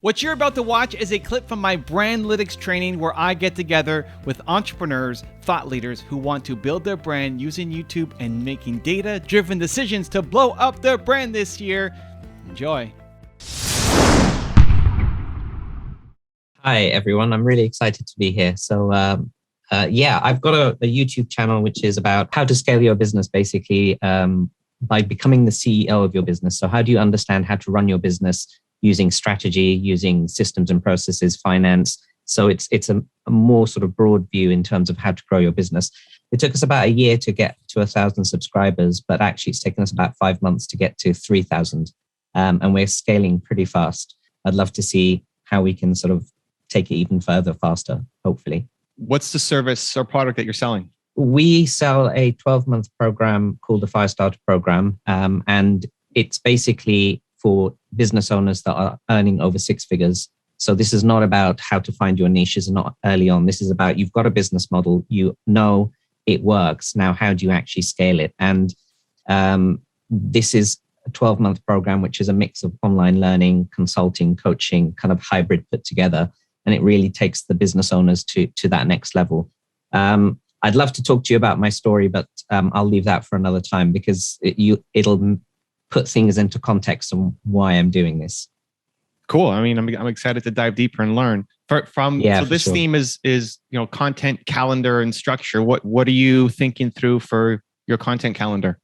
What you're about to watch is a clip from my BrandLytics training where I get together with entrepreneurs, thought leaders who want to build their brand using YouTube and making data-driven decisions to blow up their brand this year. Enjoy. Hi, everyone. I'm really excited to be here. So, I've got a YouTube channel which is about how to scale your business, basically, by becoming the CEO of your business. So how do you understand how to run your business using strategy, using systems and processes, finance? So it's a more sort of broad view in terms of how to grow your business. It took us about a year to get to 1,000 subscribers, but actually it's taken us about 5 months to get to 3,000. And we're scaling pretty fast. I'd love to see how we can sort of take it even further faster, hopefully. What's the service or product that you're selling? We sell a 12-month program called the Firestarter program. And it's basically for business owners that are earning over 6 figures. So this is not about how to find your niches, not early on. This is about you've got a business model, you know it works. Now, how do you actually scale it? And this is a 12-month program, which is a mix of online learning, consulting, coaching, kind of hybrid put together. And it really takes the business owners to that next level. I'd love to talk to you about my story, but I'll leave that for another time because it'll put things into context on why I'm doing this. Cool. I mean, I'm excited to dive deeper and learn. So this theme is content calendar and structure. What are you thinking through for your content calendar?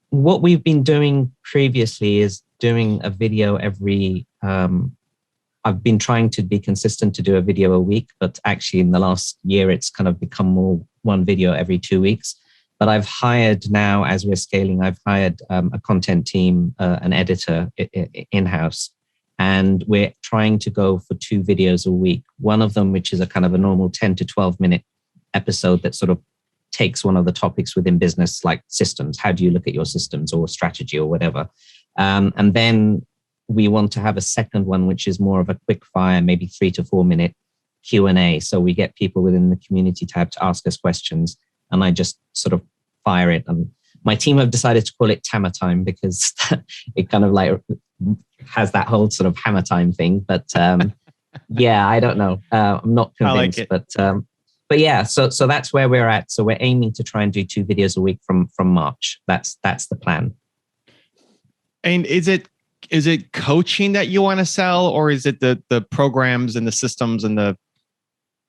What we've been doing previously is doing a video every. I've been trying to be consistent to do a video a week, but actually in the last year, it's kind of become more one video every 2 weeks. But I've hired now, as we're scaling, I've hired a content team, an editor in-house, and we're trying to go for 2 videos a week. One of them, which is a kind of a normal 10 to 12 minute episode that sort of takes one of the topics within business, like systems. How do you look at your systems or strategy or whatever? And then we want to have a second one, which is more of a quick fire, maybe 3 to 4 minute Q&A. So we get people within the community tab to ask us questions, and I just sort of fire it. And my team have decided to call it Tammer Time because it kind of like has that whole sort of hammer time thing. But I don't know. I'm not convinced. I like it. But yeah, so that's where we're at. So we're aiming to try and do 2 videos a week from March. That's the plan. And is it coaching that you want to sell, or is it the programs and the systems and the?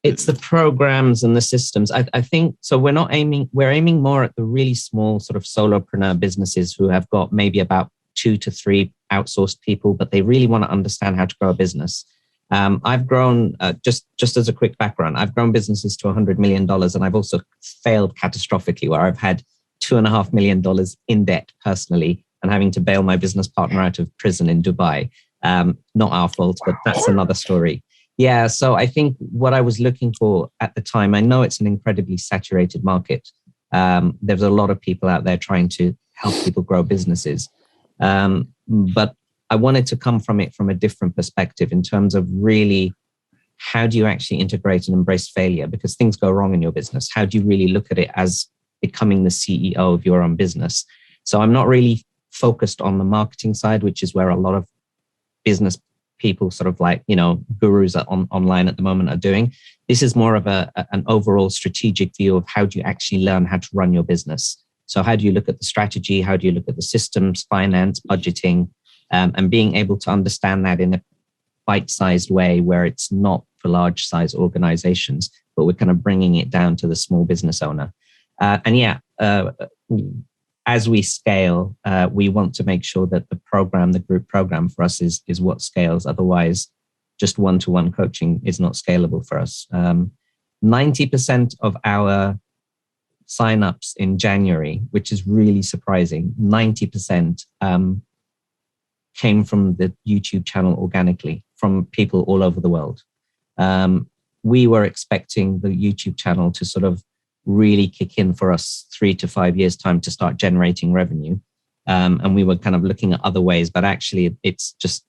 It's the programs and the systems. I think so. We're aiming more at the really small sort of solopreneur businesses who have got maybe about 2 to 3 outsourced people, but they really want to understand how to grow a business. I've grown, just as a quick background, I've grown businesses to $100 million, and I've also failed catastrophically where I've had $2.5 million in debt personally and having to bail my business partner out of prison in Dubai. Not our fault, but that's another story. Yeah, so I think what I was looking for at the time, I know it's an incredibly saturated market. There's a lot of people out there trying to help people grow businesses. But I wanted to come from it from a different perspective in terms of really, how do you actually integrate and embrace failure? Because things go wrong in your business. How do you really look at it as becoming the CEO of your own business? So I'm not really focused on the marketing side, which is where a lot of business people sort of like, gurus online at the moment are doing. This is more of an overall strategic view of how do you actually learn how to run your business. So how do you look at the strategy? How do you look at the systems, finance, budgeting, and being able to understand that in a bite-sized way where it's not for large-size organizations, but we're kind of bringing it down to the small business owner. As we scale, we want to make sure that the group program for us is what scales. Otherwise, just one-to-one coaching is not scalable for us. 90% of our signups in January, which is really surprising, 90% came from the YouTube channel organically, from people all over the world. We were expecting the YouTube channel to sort of really kick in for us 3 to 5 years time to start generating revenue. And we were kind of looking at other ways, but actually it's just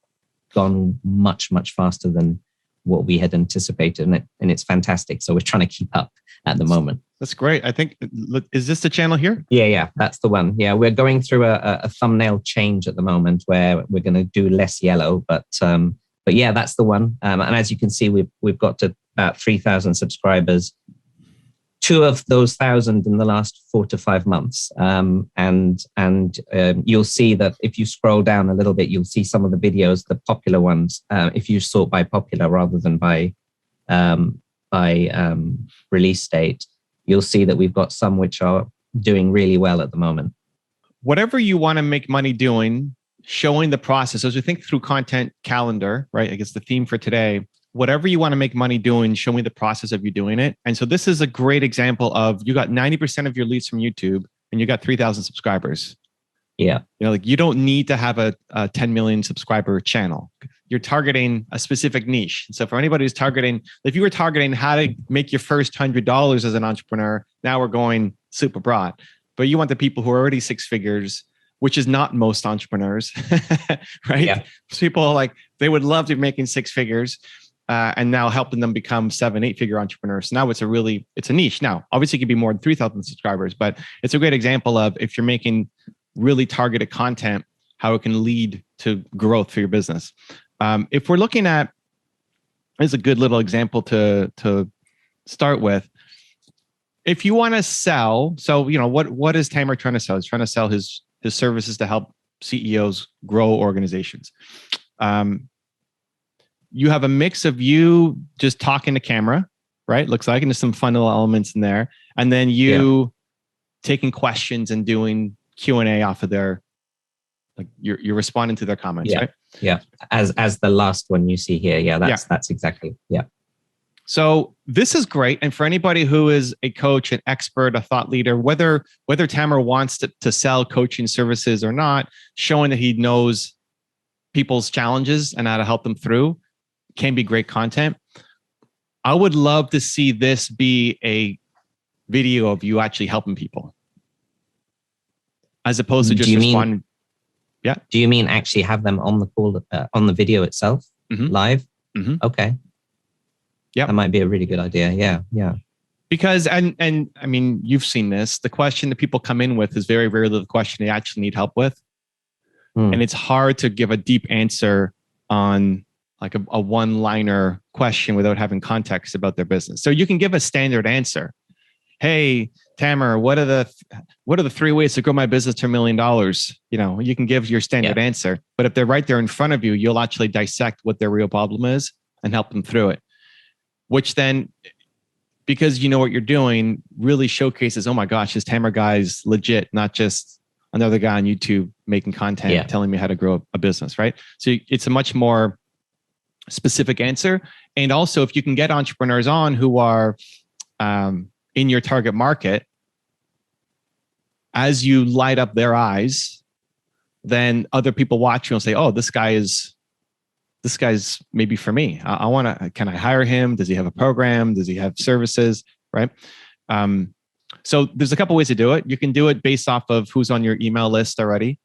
gone much, much faster than what we had anticipated. And it's fantastic. So we're trying to keep up at the moment. That's great. I think, is this the channel here? Yeah, that's the one. Yeah, we're going through a thumbnail change at the moment where we're going to do less yellow, but but yeah, that's the one. And as you can see, we've got to about 3,000 subscribers. 2 of those 1,000 in the last 4 to 5 months. And you'll see that if you scroll down a little bit, you'll see some of the videos, the popular ones, if you sort by popular rather than by release date, you'll see that we've got some which are doing really well at the moment. Whatever you want to make money doing, showing the process. As we think through content calendar, right? I guess the theme for today, whatever you want to make money doing, show me the process of you doing it. And so this is a great example of you got 90% of your leads from YouTube and you got 3,000 subscribers. Yeah. You know, like you don't need to have a 10 million subscriber channel. You're targeting a specific niche. So for anybody who's targeting, if you were targeting how to make your first $100 as an entrepreneur, now we're going super broad. But you want the people who are already 6 figures, which is not most entrepreneurs, right? Yeah. People like, they would love to be making 6 figures. And now helping them become 7, 8 figure entrepreneurs. So now it's a niche. Now, obviously it could be more than 3,000 subscribers, but it's a great example of if you're making really targeted content, how it can lead to growth for your business. If we're looking at, this is a good little example to start with. If you want to sell, so, you know, what is Tamer trying to sell? He's trying to sell his services to help CEOs grow organizations. You have a mix of you just talking to camera, right? Looks like, and there's some fun little elements in there. And then you taking questions and doing Q&A off of their, like you're responding to their comments, right? Yeah. As the last one you see here. Yeah, that's exactly. Yeah. So this is great. And for anybody who is a coach, an expert, a thought leader, whether Tamer wants to sell coaching services or not, showing that he knows people's challenges and how to help them through can be great content. I would love to see this be a video of you actually helping people, as opposed to just responding. Yeah. Do you mean actually have them on the call, on the video itself, live? Mm-hmm. Okay. Yeah, that might be a really good idea. Yeah. Because and I mean, you've seen this. The question that people come in with is very rarely the question they actually need help with, and it's hard to give a deep answer on like a one-liner question without having context about their business. So you can give a standard answer. Hey, Tamer, what are the 3 ways to grow my business to $1 million? You know, you can give your standard answer, but if they're right there in front of you, you'll actually dissect what their real problem is and help them through it. Which then, because you know what you're doing, really showcases, oh my gosh, this Tamer guy's legit, not just another guy on YouTube making content telling me how to grow a business, right? So it's a much more specific answer. And also, if you can get entrepreneurs on who are in your target market, as you light up their eyes, then other people watch you and say, oh, this guy's maybe for me. Can I hire him? Does he have a program? Does he have services? Right? So there's a couple ways to do it. You can do it based off of who's on your email list already.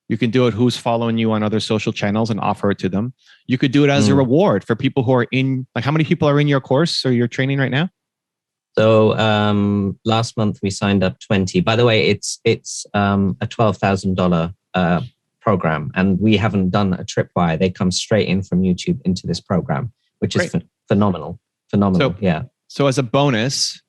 You can do it who's following you on other social channels and offer it to them. You could do it as a reward for people who are in, like, how many people are in your course or your training right now? So last month we signed up 20. By the way, it's a $12,000 program, and we haven't done a tripwire. They come straight in from YouTube into this program, which is phenomenal. So, So as a bonus,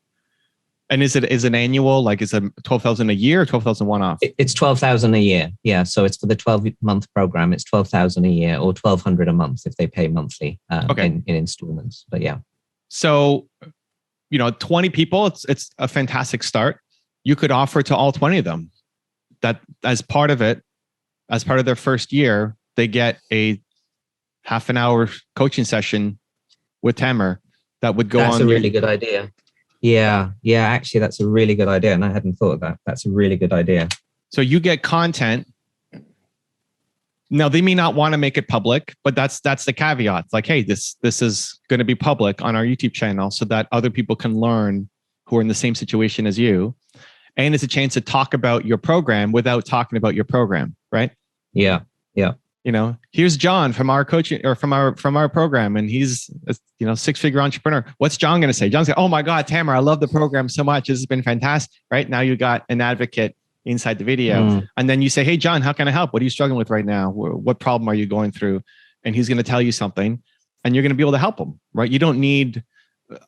and is it annual? Like, is it 12,000 a year or 12,000 one off? It's 12,000 a year. Yeah. So it's for the 12-month program. It's 12,000 a year, or 1,200 a month if they pay monthly in installments. But yeah. So, 20 people, it's a fantastic start. You could offer to all 20 of them that as part of their first year, they get a half an hour coaching session with Tamer that would go on. That's a really good idea. Yeah. Actually, that's a really good idea. And I hadn't thought of that. That's a really good idea. So you get content. Now, they may not want to make it public, but that's the caveat. It's like, hey, this is going to be public on our YouTube channel so that other people can learn who are in the same situation as you. And it's a chance to talk about your program without talking about your program, right? Yeah. Here's John from our coaching or from our program, and he's a 6-figure entrepreneur. What's John going to say? John's going, oh my God, Tamer, I love the program so much. This has been fantastic. Right now, you got an advocate inside the video, and then you say, hey, John, how can I help? What are you struggling with right now? What problem are you going through? and he's going to tell you something, and you're going to be able to help him, right? You don't need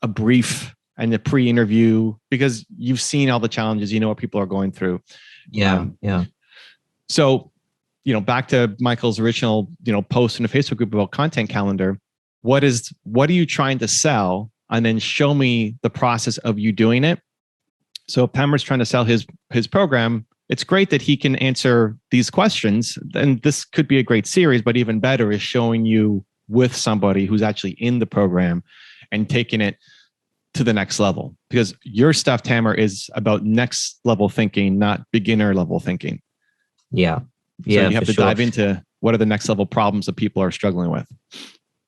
a brief and a pre-interview because you've seen all the challenges, you know what people are going through. Yeah. So, back to Michael's original, post in the Facebook group about content calendar. What are you trying to sell? And then show me the process of you doing it. So if Tamer's trying to sell his program, it's great that he can answer these questions. And this could be a great series, but even better is showing you with somebody who's actually in the program and taking it to the next level. Because your stuff, Tamer, is about next level thinking, not beginner level thinking. Yeah. So you have to dive into what are the next level problems that people are struggling with.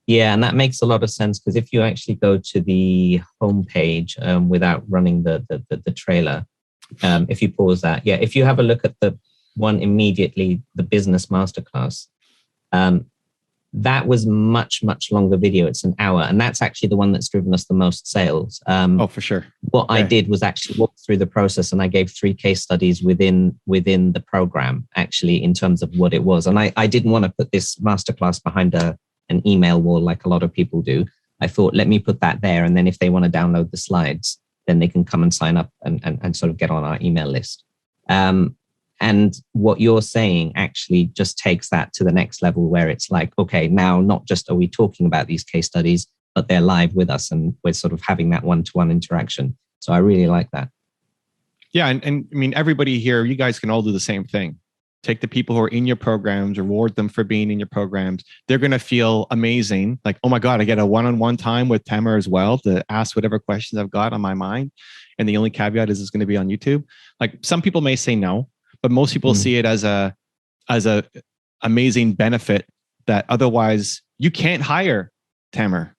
Yeah, and that makes a lot of sense because if you actually go to the homepage without running the trailer, if you pause that, if you have a look at the one immediately, the business masterclass, that was much longer video. It's an hour, and that's actually the one that's driven us the most sales. For sure. What I did was actually walk through the process, and I gave 3 case studies within the program, actually, in terms of what it was. And I didn't want to put this masterclass behind an email wall like a lot of people do. I thought, let me put that there. And then if they want to download the slides, then they can come and sign up and sort of get on our email list. And what you're saying actually just takes that to the next level where it's like, okay, now not just are we talking about these case studies, but they're live with us and we're sort of having that one-to-one interaction. So I really like that. Yeah. And I mean, everybody here, you guys can all do the same thing. Take the people who are in your programs, reward them for being in your programs. They're going to feel amazing. Like, oh my God, I get a one-on-one time with Tamer as well to ask whatever questions I've got on my mind. And the only caveat is it's going to be on YouTube. Like some people may say no, but most people see it as a amazing benefit that otherwise you can't hire Tamer.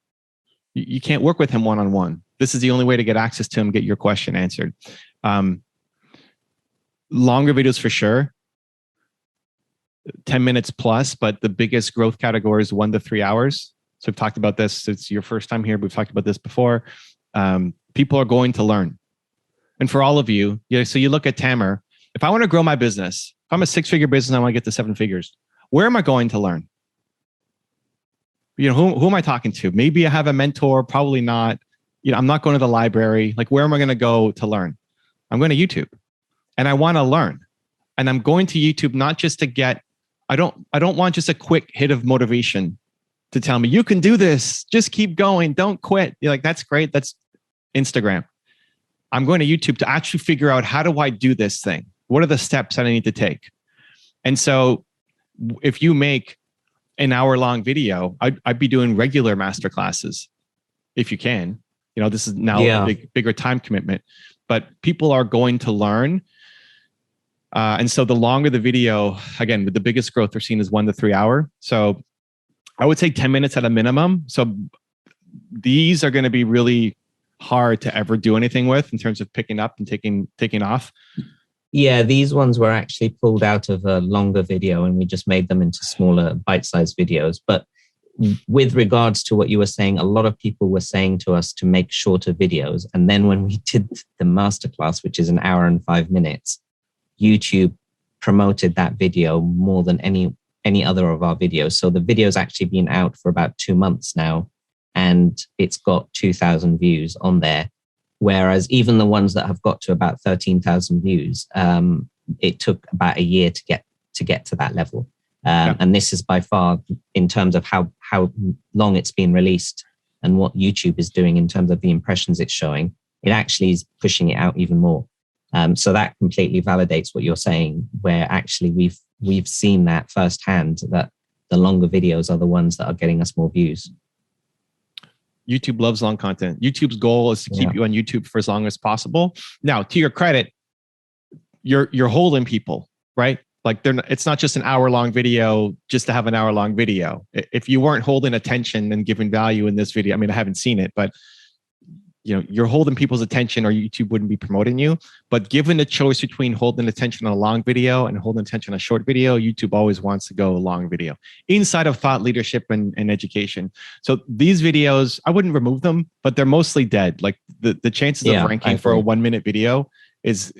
You can't work with him one-on-one. This is the only way to get access to him, get your question answered. Longer videos for sure. 10 minutes plus, but the biggest growth category is 1 to 3 hours. So we've talked about this. It's your first time here. We've talked about this before. People are going to learn. And for all of you, so you look at Tamer, if I want to grow my business, if I'm a 6-figure business, I want to get to 7 figures. Where am I going to learn? Who am I talking to? Maybe I have a mentor, probably not. I'm not going to the library. Like, where am I going to go to learn? I'm going to YouTube and I want to learn. And I'm going to YouTube, not just to get, I don't want just a quick hit of motivation to tell me, you can do this. Just keep going. Don't quit. You're like, that's great. That's Instagram. I'm going to YouTube to actually figure out, how do I do this thing? What are the steps that I need to take? And so if you make an hour-long video, I'd be doing regular masterclasses if you can. This is now a bigger time commitment, but people are going to learn. And so the longer the video, again, with the biggest growth we're seeing is 1 to 3 hour. So I would say 10 minutes at a minimum. So these are going to be really hard to ever do anything with in terms of picking up and taking off. Yeah, these ones were actually pulled out of a longer video and we just made them into smaller bite-sized videos. But with regards to what you were saying, a lot of people were saying to us to make shorter videos. And then when we did the masterclass, which is an hour and 5 minutes, YouTube promoted that video more than any other of our videos. So the video's actually been out for about 2 months now, and it's got 2,000 views on there. Whereas even the ones that have got to about 13,000 views, it took about a year to get to that level. And this is by far, in terms of how long it's been released and what YouTube is doing in terms of the impressions it's showing, it actually is pushing it out even more. So that completely validates what you're saying, where actually we've seen that firsthand, that the longer videos are the ones that are getting us more views. YouTube loves long content. YouTube's goal is to keep you on YouTube for as long as possible. Now, to your credit, you're holding people, right? Like it's not just an hour-long video just to have an hour-long video. If you weren't holding attention and giving value in this video, I mean, I haven't seen it, but you're holding people's attention or YouTube wouldn't be promoting you. But given the choice between holding attention on a long video and holding attention on a short video, YouTube always wants to go long video inside of thought leadership and education. So these videos, I wouldn't remove them, but they're mostly dead. Like the chances of ranking for a 1 minute video is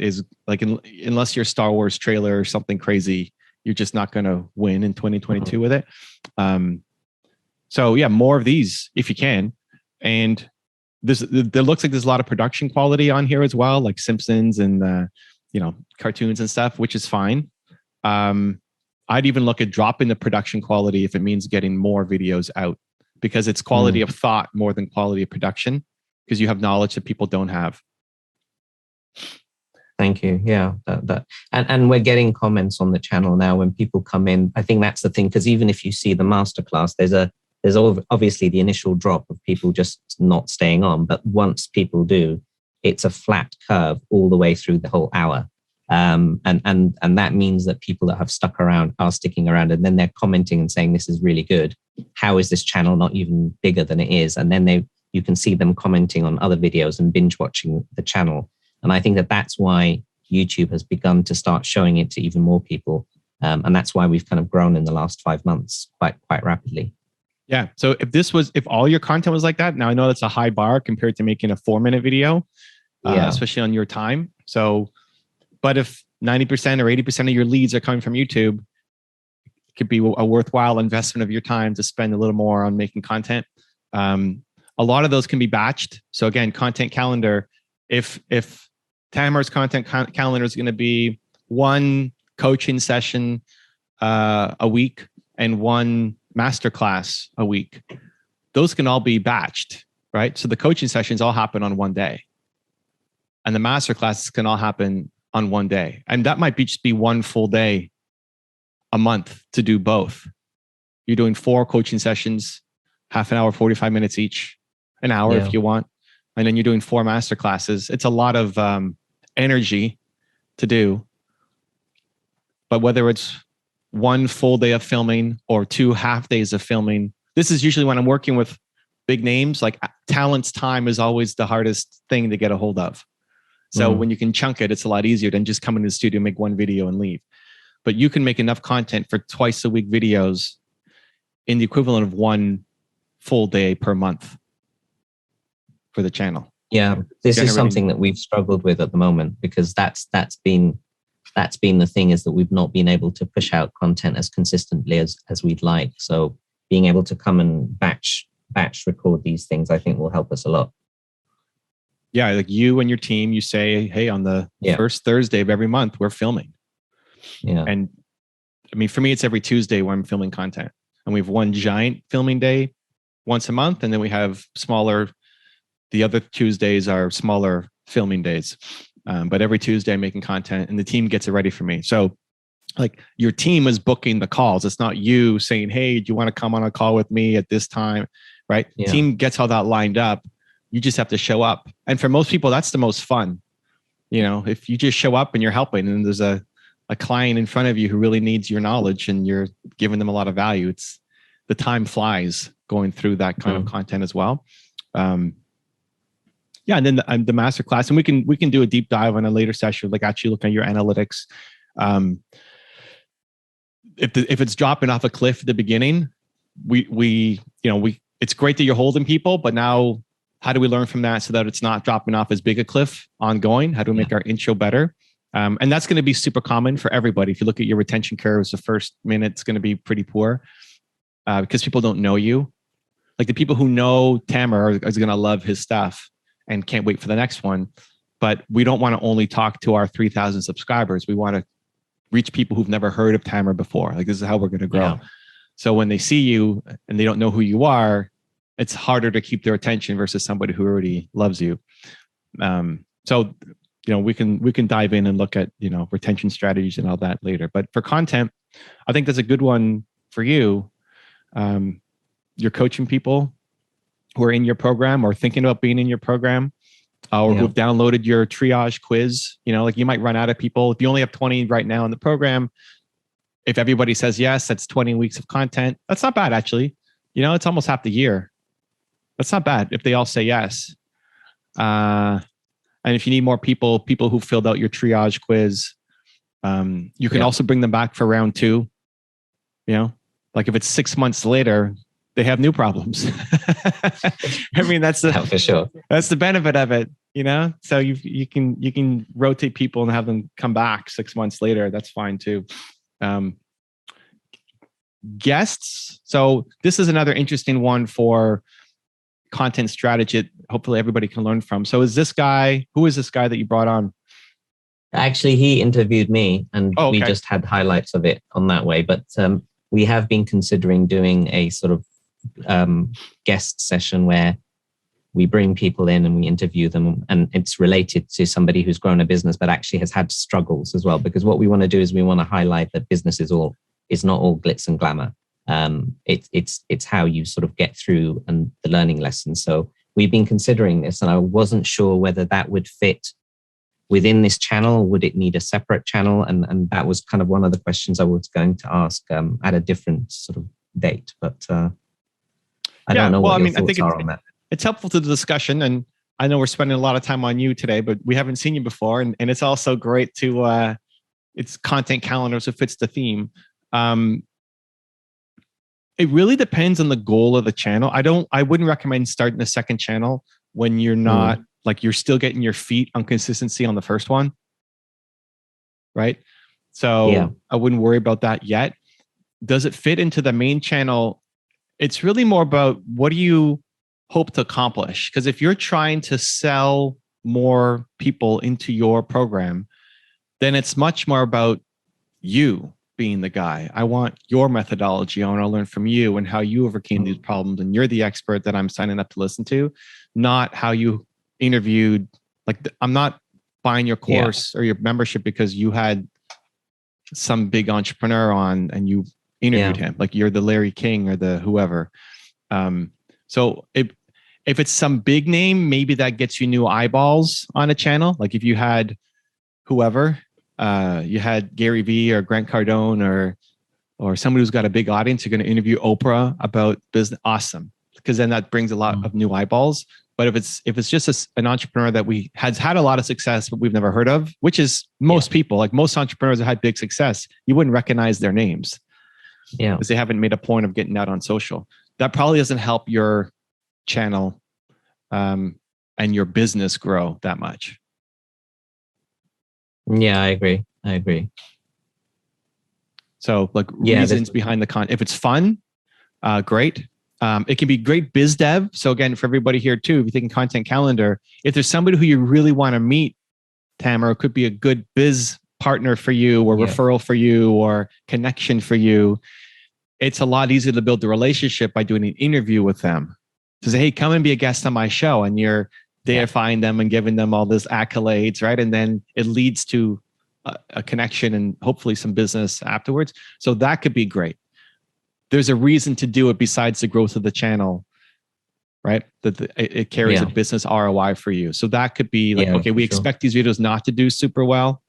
like, unless you're Star Wars trailer or something crazy, you're just not going to win in 2022 with it. So yeah, more of these if you can. And there looks like there's a lot of production quality on here as well, like Simpsons and cartoons and stuff, which is fine. I'd even look at dropping the production quality if it means getting more videos out, because it's quality of thought more than quality of production, because you have knowledge that people don't have. Thank you. Yeah, and we're getting comments on the channel now when people come in. I think that's the thing, because even if you see the masterclass, there's obviously the initial drop of people just not staying on, but once people do, it's a flat curve all the way through the whole hour. And that means that people that have stuck around are sticking around, and then they're commenting and saying, this is really good. How is this channel not even bigger than it is? And then you can see them commenting on other videos and binge watching the channel. And I think that's why YouTube has begun to start showing it to even more people. And that's why we've kind of grown in the last 5 months quite rapidly. Yeah. So if all your content was like that, now I know that's a high bar compared to making a 4-minute video, especially on your time. So, but if 90% or 80% of your leads are coming from YouTube, it could be a worthwhile investment of your time to spend a little more on making content. A lot of those can be batched. So again, content calendar, if Tamer's content calendar is going to be 1 coaching session a week and 1 masterclass a week, those can all be batched, right? So the coaching sessions all happen on one day, and the masterclasses can all happen on one day. And that might just be 1 full day a month to do both. You're doing 4 coaching sessions, half an hour, 45 minutes each, an hour if you want. And then you're doing 4 masterclasses. It's a lot of energy to do. But whether it's 1 full day of filming or 2 half days of filming, this is usually when I'm working with big names. Like, talent's time is always the hardest thing to get a hold of. So when you can chunk it, it's a lot easier than just come into the studio, make 1 video and leave. But you can make enough content for twice a week videos in the equivalent of 1 full day per month for the channel. Yeah, this is something that we've struggled with at the moment, because that's been the thing, is that we've not been able to push out content as consistently as we'd like. So being able to come and batch record these things, I think will help us a lot. Yeah, like you and your team, you say, hey, on the first Thursday of every month, we're filming. Yeah. And I mean, for me, it's every Tuesday where I'm filming content. And we have 1 giant filming day once a month. And then we have the other Tuesdays are smaller filming days. But every Tuesday I'm making content, and the team gets it ready for me. So like, your team is booking the calls. It's not you saying, hey, do you want to come on a call with me at this time? Right? Yeah. Team gets all that lined up. You just have to show up. And for most people, that's the most fun. You know, if you just show up and you're helping, and there's a client in front of you who really needs your knowledge and you're giving them a lot of value, the time flies going through that kind of content as well. Yeah, and then the masterclass, and we can do a deep dive on a later session, like actually look at your analytics. If it's dropping off a cliff at the beginning, it's great that you're holding people, but now how do we learn from that so that it's not dropping off as big a cliff ongoing? How do we make our intro better? And that's going to be super common for everybody. If you look at your retention curves, the first minute's going to be pretty poor because people don't know you. Like, the people who know Tamer are going to love his stuff and can't wait for the next one. But we don't want to only talk to our 3,000 subscribers. We want to reach people who've never heard of Tamer before. Like, this is how we're going to grow. Yeah. So when they see you and they don't know who you are, it's harder to keep their attention versus somebody who already loves you. So we can dive in and look at retention strategies and all that later. But for content, I think that's a good one for you. You're coaching people who are in your program or thinking about being in your program, or who've downloaded your triage quiz. Like, you might run out of people. If you only have 20 right now in the program, if everybody says yes, that's 20 weeks of content. That's not bad, actually. It's almost half the year. That's not bad if they all say yes. And if you need more people who filled out your triage quiz, you can also bring them back for round 2. Like, if it's 6 months later, they have new problems. I mean, that's for sure. That's the benefit of it, So you can rotate people and have them come back 6 months later. That's fine too. guests. So this is another interesting one for content strategy. Hopefully everybody can learn from. So who is this guy that you brought on? Actually, he interviewed me, and Oh, okay. we just had highlights of it on that way. But we have been considering doing a sort of guest session where we bring people in and we interview them, and it's related to somebody who's grown a business but actually has had struggles as well. Because what we want to do is we want to highlight that business is not all glitz and glamour. It's how you sort of get through and the learning lessons. So we've been considering this, and I wasn't sure whether that would fit within this channel. Would it need a separate channel? And that was kind of one of the questions I was going to ask at a different sort of date. But I don't know what your thoughts are on that. It's helpful to the discussion, and I know we're spending a lot of time on you today, but we haven't seen you before, and it's also great to it's content calendar, so it fits the theme. It really depends on the goal of the channel. I wouldn't recommend starting a second channel when you're not like you're still getting your feet on consistency on the first one, right? So I wouldn't worry about that yet. Does it fit into the main channel? It's really more about what do you hope to accomplish? Because if you're trying to sell more people into your program, then it's much more about you being the guy. I want your methodology. I want to learn from you and how you overcame these problems. And you're the expert that I'm signing up to listen to, not how you interviewed. Like I'm not buying your course or your membership because you had some big entrepreneur on and you interviewed him. Like you're the Larry King or the whoever. So if it's some big name, maybe that gets you new eyeballs on a channel. Like if you had whoever, you had Gary Vee or Grant Cardone or somebody who's got a big audience, you're going to interview Oprah about business. Awesome. Because then that brings a lot of new eyeballs. But if it's just an entrepreneur that has had a lot of success, but we've never heard of, which is most people, like most entrepreneurs that had big success, you wouldn't recognize their names. Yeah. Because they haven't made a point of getting out on social. That probably doesn't help your channel and your business grow that much. Yeah, I agree. So like reasons behind the content. If it's fun, great. It can be great biz dev. So again, for everybody here too, if you're thinking content calendar, if there's somebody who you really want to meet, Tamara, it could be a good biz partner for you or referral for you or connection for you. It's a lot easier to build the relationship by doing an interview with them. To say, hey, come and be a guest on my show. And you're deifying them and giving them all this accolades, right? And then it leads to a connection and hopefully some business afterwards. So that could be great. There's a reason to do it besides the growth of the channel, right? That it carries a business ROI for you. So that could be like, okay, we expect these videos not to do super well,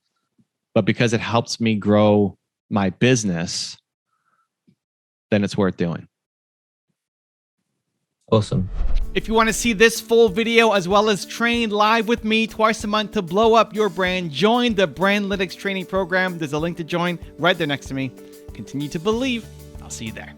but because it helps me grow my business, then it's worth doing. Awesome. If you want to see this full video as well as train live with me twice a month to blow up your brand, join the BrandLytics training program. There's a link to join right there next to me. Continue to believe. I'll see you there.